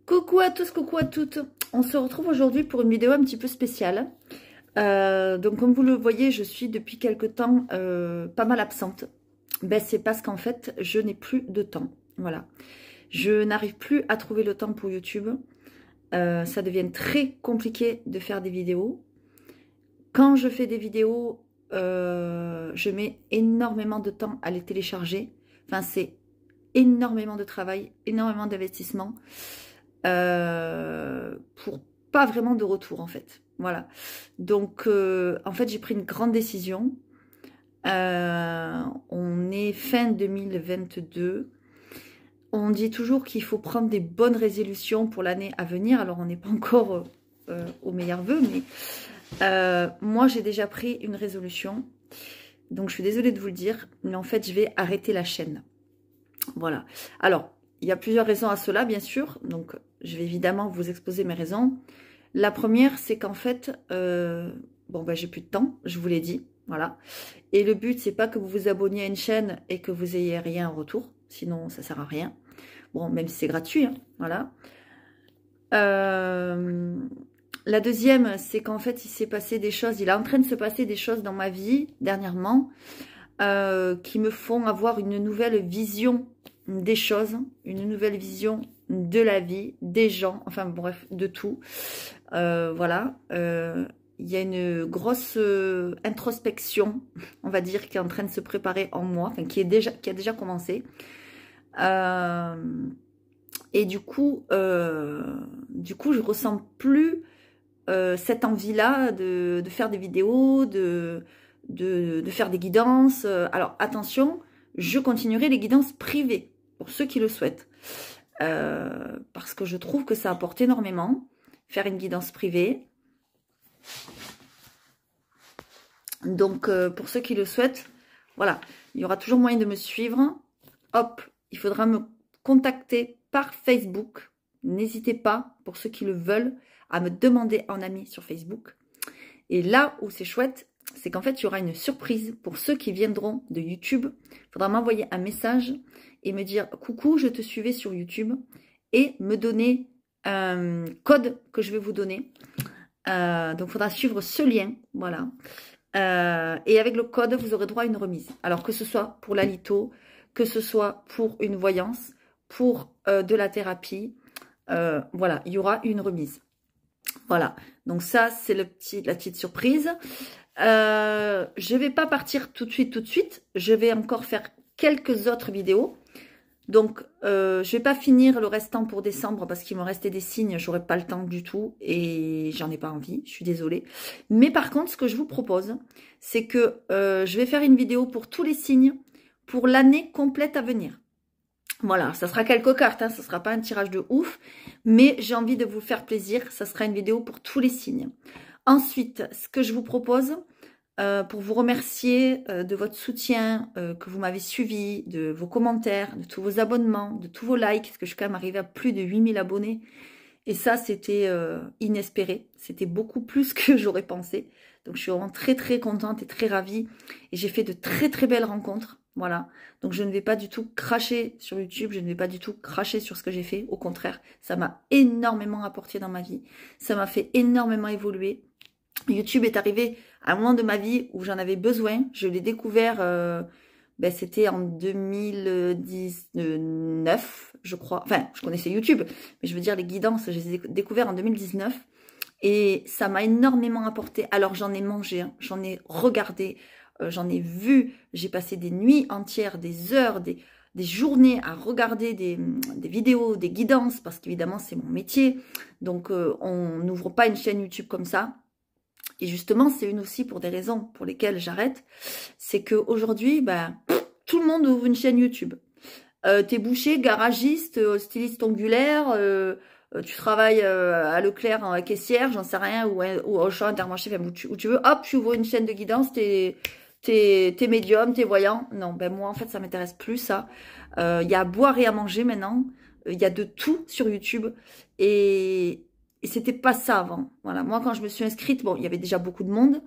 Coucou à tous, coucou à toutes. On se retrouve aujourd'hui pour une vidéo un petit peu spéciale. Donc comme vous le voyez, je suis depuis quelque temps pas mal absente. Ben, c'est parce qu'en fait, je n'ai plus de temps. Voilà. Je n'arrive plus à trouver le temps pour YouTube. Ça devient très compliqué de faire des vidéos. Quand je fais des vidéos, je mets énormément de temps à les télécharger. Enfin, c'est énormément de travail, énormément d'investissement. Pour pas vraiment de retour en fait. Voilà. Donc en fait j'ai pris une grande décision. On est fin 2022. On dit toujours qu'il faut prendre des bonnes résolutions pour l'année à venir. Alors on n'est pas encore au meilleur vœu, mais moi j'ai déjà pris une résolution. Donc je suis désolée de vous le dire, mais en fait je vais arrêter la chaîne. Voilà. Alors il y a plusieurs raisons à cela, bien sûr. Donc, je vais évidemment vous exposer mes raisons. La première, c'est qu'en fait, bon, ben, j'ai plus de temps, je vous l'ai dit. Voilà. Et le but, c'est pas que vous vous abonniez à une chaîne et que vous ayez rien en retour. Sinon, ça sert à rien. Bon, même si c'est gratuit, hein, voilà. La deuxième, c'est qu'en fait, il s'est passé des choses, il est en train de se passer des choses dans ma vie, dernièrement, qui me font avoir une nouvelle vision des choses, une nouvelle vision de la vie, des gens, enfin bref, de tout. Voilà. Il y a une grosse introspection, on va dire, qui est en train de se préparer en moi, enfin qui a déjà commencé. Et du coup, je ressens plus cette envie-là de faire des vidéos, de faire des guidances. Alors attention, je continuerai les guidances privées pour ceux qui le souhaitent. Parce que je trouve que ça apporte énormément, faire une guidance privée. Donc pour ceux qui le souhaitent, voilà, il y aura toujours moyen de me suivre. Hop, il faudra me contacter par Facebook. N'hésitez pas, pour ceux qui le veulent, à me demander en ami sur Facebook. Et là où c'est chouette, c'est qu'en fait, il y aura une surprise pour ceux qui viendront de YouTube. Il faudra m'envoyer un message et me dire « Coucou, je te suivais sur YouTube » et me donner un code que je vais vous donner. Donc, il faudra suivre ce lien, voilà. Et avec le code, vous aurez droit à une remise. Alors, que ce soit pour la litho, que ce soit pour une voyance, pour de la thérapie, voilà, il y aura une remise. Voilà, donc ça, c'est la petite surprise. Je ne vais pas partir tout de suite. Je vais encore faire quelques autres vidéos. Donc, je ne vais pas finir le restant pour décembre parce qu'il me restait des signes. J'aurai pas le temps du tout et j'en ai pas envie. Je suis désolée. Mais par contre, ce que je vous propose, c'est que je vais faire une vidéo pour tous les signes pour l'année complète à venir. Voilà, ça sera quelques cartes, hein, ça sera pas un tirage de ouf, mais j'ai envie de vous faire plaisir, ça sera une vidéo pour tous les signes. Ensuite, ce que je vous propose, pour vous remercier de votre soutien, que vous m'avez suivi, de vos commentaires, de tous vos abonnements, de tous vos likes, parce que je suis quand même arrivée à plus de 8000 abonnés, et ça, c'était inespéré, c'était beaucoup plus que j'aurais pensé. Donc, je suis vraiment très, très contente et très ravie, et j'ai fait de très, très belles rencontres. Voilà, donc je ne vais pas du tout cracher sur YouTube, je ne vais pas du tout cracher sur ce que j'ai fait. Au contraire, ça m'a énormément apporté dans ma vie. Ça m'a fait énormément évoluer. YouTube est arrivé à un moment de ma vie où j'en avais besoin. Je l'ai découvert, ben, c'était en 2019, je crois. Enfin, je connaissais YouTube, mais je veux dire les guidances, je les ai découvertes en 2019. Et ça m'a énormément apporté. Alors j'en ai mangé, hein, j'en ai regardé. J'en ai vu, j'ai passé des nuits entières, des heures, des journées à regarder des vidéos, des guidances, parce qu'évidemment, c'est mon métier. Donc, on n'ouvre pas une chaîne YouTube comme ça. Et justement, c'est une aussi pour des raisons pour lesquelles j'arrête. C'est qu'aujourd'hui, bah, tout le monde ouvre une chaîne YouTube. T'es boucher, garagiste, styliste ongulaire, tu travailles à Leclerc en caissière, j'en sais rien, ou au Auchan, Intermarché, enfin, où tu veux, hop, tu ouvres une chaîne de guidance, t'es médium, t'es voyant. Non, ben moi, en fait, ça m'intéresse plus, ça. Il y a à boire et à manger maintenant. Il y a de tout sur YouTube. Et c'était pas ça avant. Voilà. Moi, quand je me suis inscrite, bon, il y avait déjà beaucoup de monde.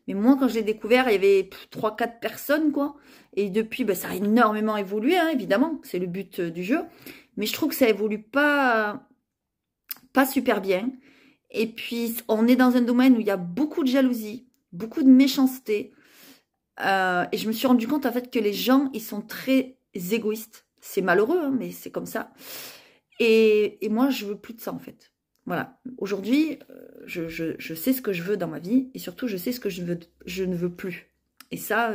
Mais moi, quand je l'ai découvert, il y avait 3-4 personnes, quoi. Et depuis, ben, ça a énormément évolué, hein, évidemment. C'est le but du jeu. Mais je trouve que ça évolue pas pas super bien. Et puis, on est dans un domaine où il y a beaucoup de jalousie, beaucoup de méchanceté. Et je me suis rendu compte, en fait, que les gens, ils sont très égoïstes. C'est malheureux, hein, mais c'est comme ça. Et moi, je veux plus de ça, en fait. Voilà. Aujourd'hui, je sais ce que je veux dans ma vie. Et surtout, je sais ce que je ne veux plus. Et ça,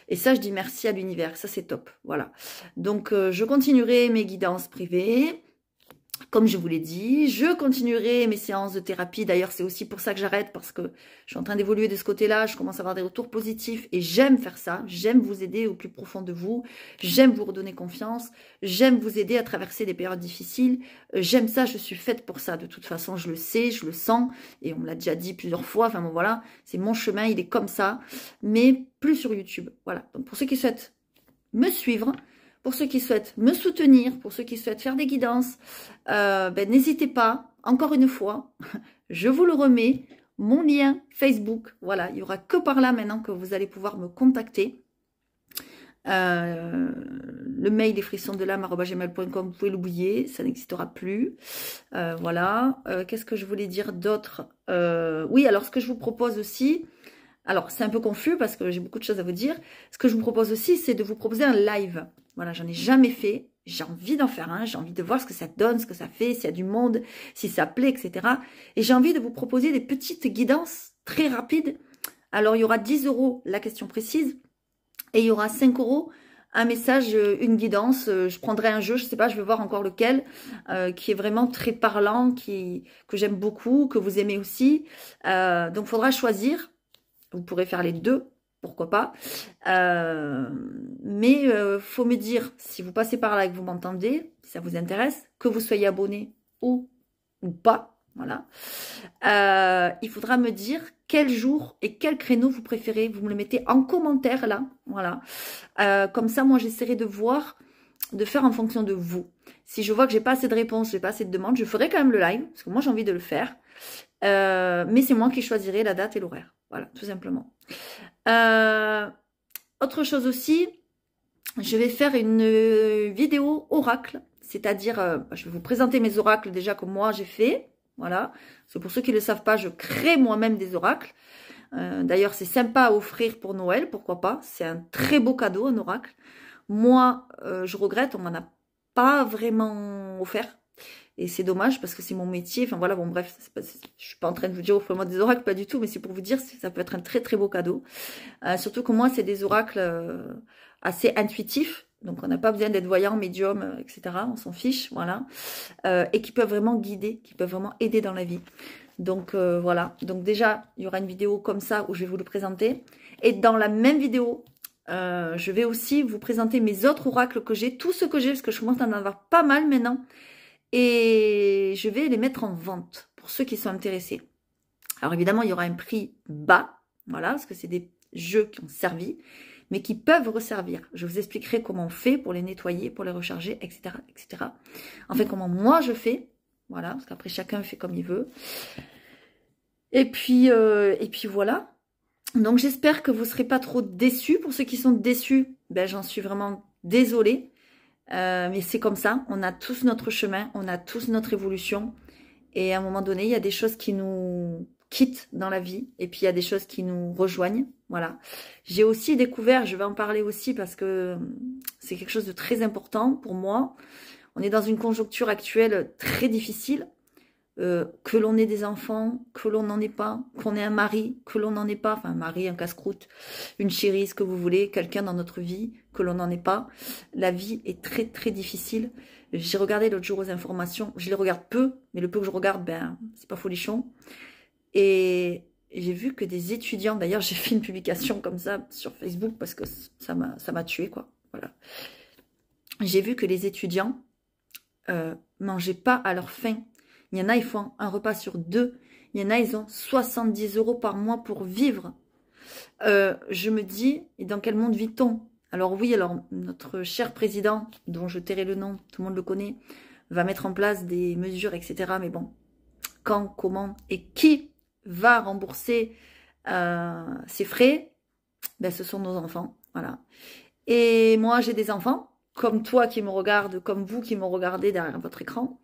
je dis merci à l'univers. Ça, c'est top. Voilà. Donc, je continuerai mes guidances privées. Comme je vous l'ai dit, je continuerai mes séances de thérapie. D'ailleurs, c'est aussi pour ça que j'arrête, parce que je suis en train d'évoluer de ce côté-là. Je commence à avoir des retours positifs et j'aime faire ça. J'aime vous aider au plus profond de vous. J'aime vous redonner confiance. J'aime vous aider à traverser des périodes difficiles. J'aime ça, je suis faite pour ça. De toute façon, je le sais, je le sens. Et on me l'a déjà dit plusieurs fois. Enfin bon, voilà, c'est mon chemin, il est comme ça. Mais plus sur YouTube. Voilà. Donc pour ceux qui souhaitent me suivre, pour ceux qui souhaitent me soutenir, pour ceux qui souhaitent faire des guidances, n'hésitez pas, encore une fois, je vous le remets, mon lien Facebook, voilà, il n'y aura que par là maintenant que vous allez pouvoir me contacter. Le mail lesfrissonsdelame@gmail.com, vous pouvez l'oublier, ça n'existera plus. Voilà, qu'est-ce que je voulais dire d'autre? Oui, alors ce que je vous propose aussi, alors c'est un peu confus parce que j'ai beaucoup de choses à vous dire, ce que je vous propose aussi, c'est de vous proposer un live. Voilà, j'en ai jamais fait, j'ai envie d'en faire un, j'ai envie de voir ce que ça donne, ce que ça fait, s'il y a du monde, si ça plaît, etc. Et j'ai envie de vous proposer des petites guidances très rapides. Alors, il y aura 10 € la question précise et il y aura 5 € un message, une guidance. Je prendrai un jeu, je sais pas, je vais voir encore lequel, qui est vraiment très parlant, que j'aime beaucoup, que vous aimez aussi. Donc, il faudra choisir. Vous pourrez faire les deux, pourquoi pas. Mais faut me dire, si vous passez par là et que vous m'entendez, si ça vous intéresse, que vous soyez abonné ou pas. Voilà. Il faudra me dire quel jour et quel créneau vous préférez. Vous me le mettez en commentaire là. Voilà. Comme ça, moi, j'essaierai de voir, de faire en fonction de vous. Si je vois que j'ai pas assez de réponses, j'ai pas assez de demandes, je ferai quand même le live, parce que moi, j'ai envie de le faire. Mais c'est moi qui choisirai la date et l'horaire. Voilà, tout simplement. Autre chose aussi, je vais faire une vidéo oracle, c'est-à-dire, je vais vous présenter mes oracles déjà que moi j'ai fait. Voilà, c'est pour ceux qui ne le savent pas, je crée moi-même des oracles. D'ailleurs, c'est sympa à offrir pour Noël, pourquoi pas. C'est un très beau cadeau, un oracle. Moi, je regrette, on m'en a pas vraiment offert. Et c'est dommage parce que c'est mon métier. Enfin voilà, bon bref, je suis pas en train de vous dire offrez-moi des oracles, pas du tout, mais c'est pour vous dire que ça peut être un très très beau cadeau. Surtout que moi, c'est des oracles assez intuitifs. Donc on n'a pas besoin d'être voyant, médium, etc. On s'en fiche, voilà. Et qui peuvent vraiment guider, qui peuvent vraiment aider dans la vie. Donc voilà. Donc déjà, il y aura une vidéo comme ça où je vais vous le présenter. Et dans la même vidéo, je vais aussi vous présenter mes autres oracles que j'ai, tout ce que j'ai, parce que je commence à en avoir pas mal maintenant. Et je vais les mettre en vente pour ceux qui sont intéressés. Alors évidemment, il y aura un prix bas, voilà, parce que c'est des jeux qui ont servi, mais qui peuvent resservir. Je vous expliquerai comment on fait pour les nettoyer, pour les recharger, etc., etc. En fait, comment moi je fais, voilà, parce qu'après chacun fait comme il veut. Et puis voilà. Donc j'espère que vous ne serez pas trop déçus. Pour ceux qui sont déçus, ben, j'en suis vraiment désolée. Mais c'est comme ça, on a tous notre chemin, on a tous notre évolution. Et à un moment donné, il y a des choses qui nous quittent dans la vie. Et puis il y a des choses qui nous rejoignent. Voilà. J'ai aussi découvert, je vais en parler aussi parce que c'est quelque chose de très important pour moi. On est dans une conjoncture actuelle très difficile. Que l'on ait des enfants, que l'on n'en ait pas, qu'on ait un mari, que l'on n'en ait pas, enfin un mari, un casse-croûte, une chérie, ce que vous voulez, quelqu'un dans notre vie, que l'on n'en ait pas. La vie est très très difficile. J'ai regardé l'autre jour aux informations, je les regarde peu, mais le peu que je regarde, ben c'est pas folichon. Et j'ai vu que des étudiants, d'ailleurs j'ai fait une publication comme ça sur Facebook parce que ça m'a tué quoi. Voilà. J'ai vu que les étudiants mangeaient pas à leur faim. Il y en a, ils font un repas sur 2. Il y en a, ils ont 70 € par mois pour vivre. Je me dis, et dans quel monde vit-on? Alors oui, alors notre cher président, dont je tairai le nom, tout le monde le connaît, va mettre en place des mesures, etc. Mais bon, quand, comment et qui va rembourser ces frais? Ben, ce sont nos enfants, voilà. Et moi, j'ai des enfants, comme toi qui me regarde, comme vous qui me regardez derrière votre écran.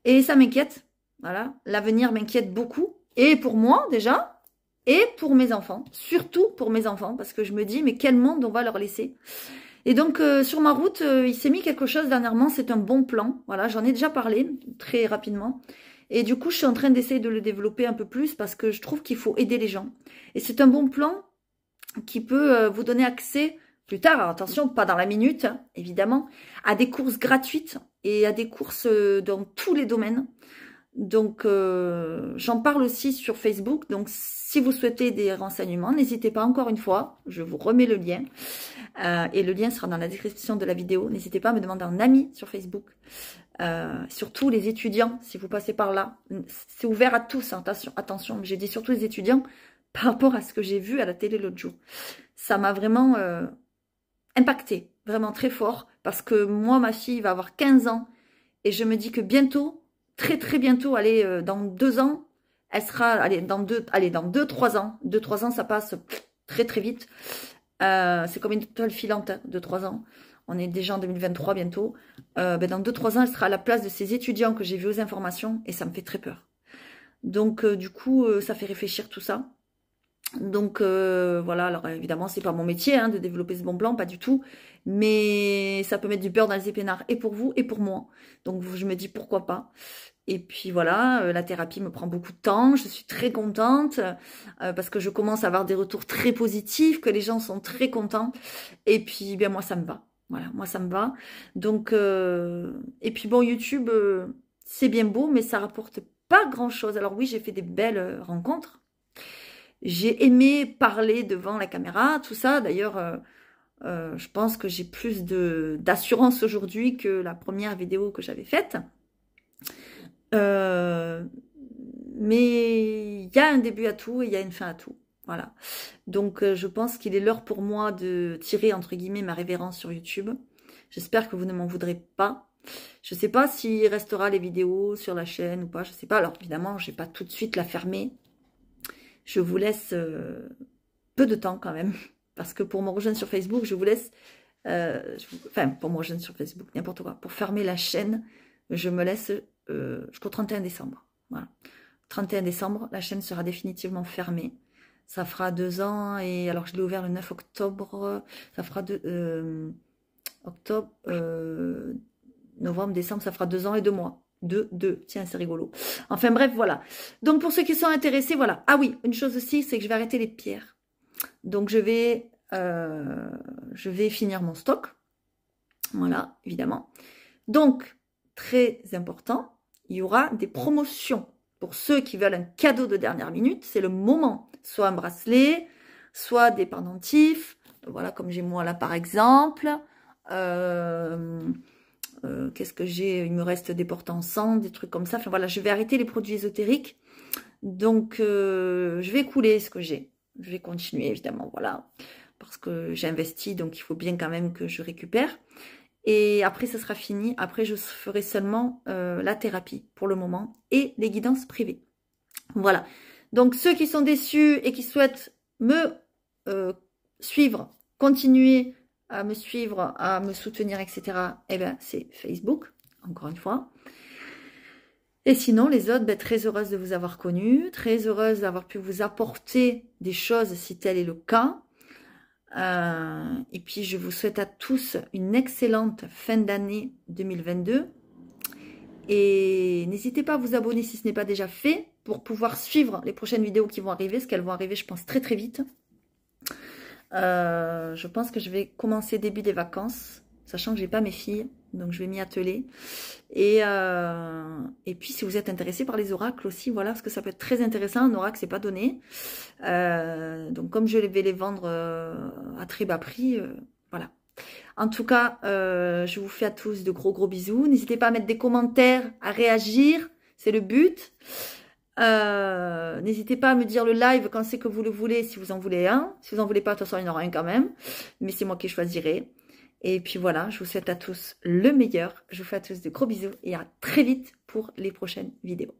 Et ça m'inquiète Voilà, l'avenir m'inquiète beaucoup. Et pour moi, déjà, et pour mes enfants. Surtout pour mes enfants, parce que je me dis, mais quel monde on va leur laisser? Et donc, sur ma route, il s'est mis quelque chose dernièrement, c'est un bon plan. Voilà, j'en ai déjà parlé très rapidement. Et du coup, je suis en train d'essayer de le développer un peu plus parce que je trouve qu'il faut aider les gens. Et c'est un bon plan qui peut vous donner accès plus tard, alors attention, pas dans la minute, hein, évidemment, à des courses gratuites et à des courses dans tous les domaines. Donc, j'en parle aussi sur Facebook. Donc, si vous souhaitez des renseignements, n'hésitez pas, encore une fois, je vous remets le lien. Et le lien sera dans la description de la vidéo. N'hésitez pas à me demander un ami sur Facebook. Surtout les étudiants, si vous passez par là. C'est ouvert à tous, hein, attention. Mais j'ai dit surtout les étudiants par rapport à ce que j'ai vu à la télé l'autre jour. Ça m'a vraiment impacté, vraiment très fort. Parce que moi, ma fille va avoir 15 ans. Et je me dis que bientôt, très très bientôt, allez, dans 2 ans, elle sera, allez, dans 2-3 ans. 2-3 ans, ça passe très très vite. C'est comme une étoile filante, hein, 2-3 ans. On est déjà en 2023 bientôt. Dans 2-3 ans, elle sera à la place de ces étudiants que j'ai vus aux informations et ça me fait très peur. Donc, du coup, ça fait réfléchir tout ça. Donc, voilà. Alors, évidemment, c'est pas mon métier hein, de développer ce bon plan, pas du tout. Mais ça peut mettre du beurre dans les épinards et pour vous et pour moi. Donc, je me dis pourquoi pas. Et puis voilà, la thérapie me prend beaucoup de temps. Je suis très contente parce que je commence à avoir des retours très positifs, que les gens sont très contents. Et puis, bien moi, ça me va. Voilà, moi, ça me va. Donc, et puis bon, YouTube, c'est bien beau, mais ça rapporte pas grand-chose. Alors oui, j'ai fait des belles rencontres. J'ai aimé parler devant la caméra, tout ça. D'ailleurs, je pense que j'ai plus d'assurance aujourd'hui que la première vidéo que j'avais faite. Mais il y a un début à tout et il y a une fin à tout. Voilà. Donc, je pense qu'il est l'heure pour moi de tirer, entre guillemets, ma révérence sur YouTube. J'espère que vous ne m'en voudrez pas. Je ne sais pas s'il restera les vidéos sur la chaîne ou pas. Je ne sais pas. Alors, évidemment, je ne vais pas tout de suite la fermer. Je vous laisse peu de temps quand même. Parce que pour me rejoindre sur Facebook, je vous laisse... enfin, pour me rejoindre sur Facebook, n'importe quoi. Pour fermer la chaîne, je me laisse... jusqu'au 31 décembre. Voilà. 31 décembre, la chaîne sera définitivement fermée. Ça fera 2 ans et alors je l'ai ouvert le 9 octobre. Ça fera octobre, novembre, décembre, ça fera 2 ans et 2 mois. 2. Tiens, c'est rigolo. Enfin bref, voilà. Donc pour ceux qui sont intéressés, voilà. Ah oui, une chose aussi, c'est que je vais arrêter les pierres. Donc je vais finir mon stock. Voilà, évidemment. Donc, très important, il y aura des promotions. Pour ceux qui veulent un cadeau de dernière minute, c'est le moment. Soit un bracelet, soit des pendentifs. Voilà, comme j'ai moi là par exemple. Qu'est-ce que j'ai? Il me reste des porte-encens, des trucs comme ça. Enfin voilà, je vais arrêter les produits ésotériques. Donc, je vais écouler ce que j'ai. Je vais continuer, évidemment, voilà. Parce que j'ai investi, donc il faut bien quand même que je récupère. Et après, ça sera fini. Après, je ferai seulement la thérapie pour le moment et les guidances privées. Voilà. Donc, ceux qui sont déçus et qui souhaitent me suivre, continuer à me suivre, à me soutenir, etc., eh bien, c'est Facebook, encore une fois. Et sinon, les autres, ben, très heureuse de vous avoir connu, très heureuse d'avoir pu vous apporter des choses si tel est le cas. Et puis, je vous souhaite à tous une excellente fin d'année 2022. Et n'hésitez pas à vous abonner si ce n'est pas déjà fait pour pouvoir suivre les prochaines vidéos qui vont arriver, parce qu'elles vont arriver, je pense, très très vite. Je pense que je vais commencer début des vacances, sachant que j'ai pas mes filles, donc je vais m'y atteler. Et puis, si vous êtes intéressé par les oracles aussi, voilà, parce que ça peut être très intéressant. Un oracle, c'est pas donné. Donc, comme je vais les vendre à très bas prix, voilà. En tout cas, je vous fais à tous de gros bisous. N'hésitez pas à mettre des commentaires, à réagir, c'est le but. N'hésitez pas à me dire le live quand c'est que vous le voulez, si vous en voulez un. Si vous en voulez pas, de toute façon, il y en aura un quand même. Mais c'est moi qui choisirai. Et puis voilà, je vous souhaite à tous le meilleur. Je vous fais à tous de gros bisous et à très vite pour les prochaines vidéos.